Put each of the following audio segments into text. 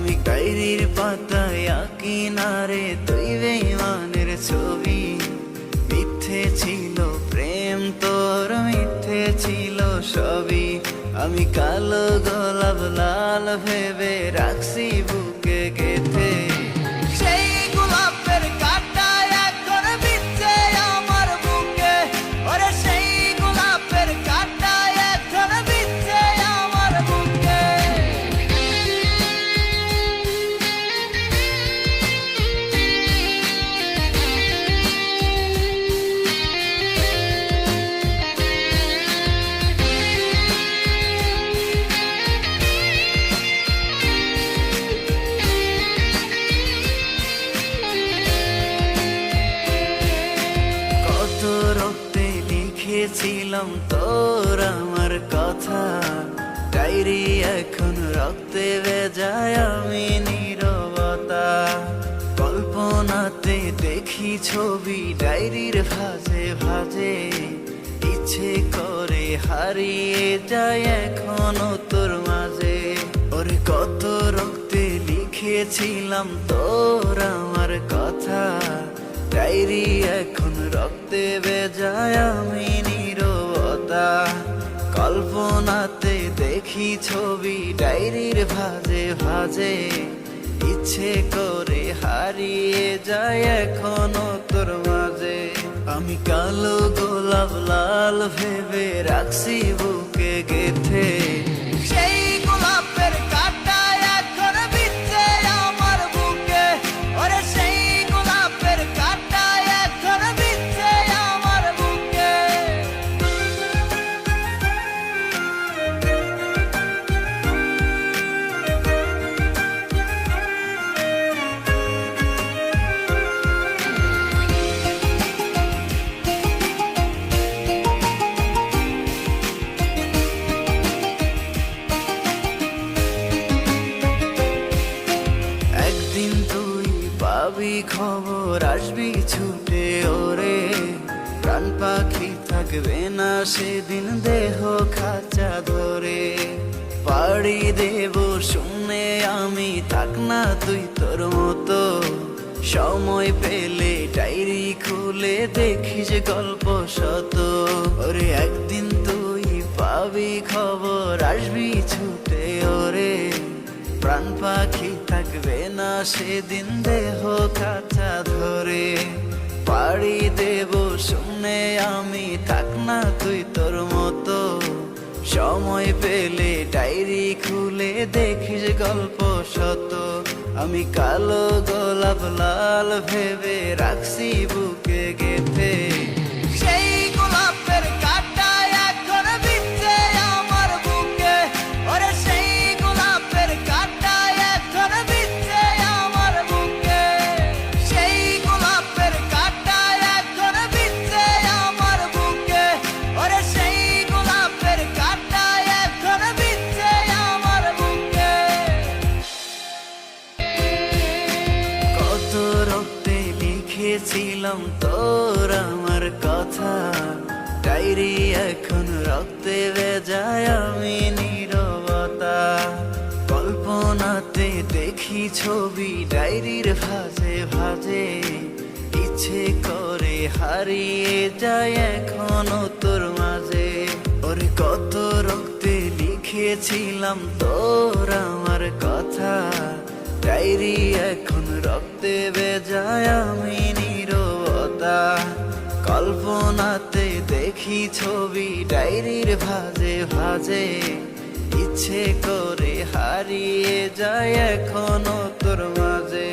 আমি ডায়েরির পাতায় আঁকি না রে তুই বেঈমানের ছবি। মিথ্যে ছিল প্রেম তোর, মিথ্যে ছিল সবই। আমি কালো গোলাপ লাল ভেবে রাখছি বুকে গেথে। সেই গোলাপের কাঁটা এখন বিচ্ছে আমার বুকে, ওরে সেই গোলাপের কাঁটা এখন বিচ্ছে আমার বুকে। কত রক্তে লিখেছিলাম তোর আমার কথা, ডায়েরি এখন রক্তে ভেজায় আমি নীরবতা। কল্পনাতে দেখি ছবি ডায়েরির ভাঁজে ভাঁজে, ইচ্ছে করে হারিয়ে যায় এখনো তোর মাঝে। ওরে কত রক্তে লিখেছিলাম তোর আমার কথা, ডায়েরি এখন রক্তে ভেজায় আমি নীরবতা। কল্পনাতে দেখি ছবি ডায়েরির ভাঁজে ভাঁজে, ইচ্ছে করে হারিয়ে যায় এখনো তোর মাঝে। আমি কালো গোলাপ লাল ভেবে রাখছি বুকে গেথে। সেই গোলাপের কাঁটা এখন বিচ্ছে আমার বুকে, ওরে সেই গোলাপের কাঁটা এখন বিচ্ছে আমার বুকে। একদিন তুই পাবি খবর, আসবি ছুটে ওরে। প্রাণ পাখি থাকবে না সেদিন দেহ খাঁচা ধরে। পাড়ি দেব শুনে আমি, থাক না তুই তোর মতো। সময় পেলে ডায়েরি খুলে দেখিস গল্প শত। ওরে একদিন তুই পাবি খবর, আসবি ছুটে ওরে। প্রাণ পাখি থাকবে না সেদিন দেহ খাঁচা ধরে। পাড়ি দেব শুনে আমি, থাক না তুই তোর মতো। সময় পেলে ডায়েরি খুলে দেখিস গল্প শত। আমি কালো গোলাপ লাল ভেবে রাখছি বুকে গেথে। সেই গোলাপের কাঁটা এখন বিচ্ছে আমার বুকে, ওরে সেই গোলাপের কাঁটা এখন বিচ্ছে আমার বুকে। সেই গোলাপের কাঁটা এখন বিচ্ছে আমার বুকে, ওরে সেই গোলাপের কাঁটা এখন বিচ্ছে আমার বুকে। কত রক্তে লিখেছিলাম তোর আমার কথা, ডায়েরি এখন রক্তে ভেজায় আমি নীরবতা। কল্পনাতে দেখি ছবি ডায়েরির ভাঁজে ভাঁজে, ইচ্ছে করে হারিয়ে যায় এখনো তোর মাঝে। ওরে কত রক্তে লিখেছিলাম তোর আমার কথা, ডায়েরি এখন রক্তে ভেজায় আমি নীরবতা। কল্পনাতে দেখি ছবি ডায়েরির ভাঁজে ভাঁজে, ইচ্ছে করে হারিয়ে যায় এখনো তোর মাঝে।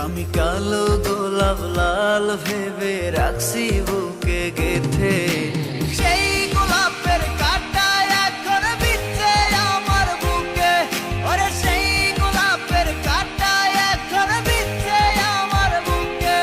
আমি কালো গোলাপ লাল ভেবে রাখছি বুকে গেথে। সেই গোলাপের কাঁটা এখন বিচ্ছে আমার বুকে, ওরে সেই গোলাপের কাঁটা এখন বিচ্ছে আমার বুকে।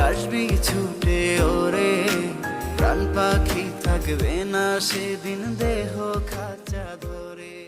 আসবি ছুটে ওরে, প্রাণ পাখি থাকবে না সেদিন দেহ খাঁচা ধরে।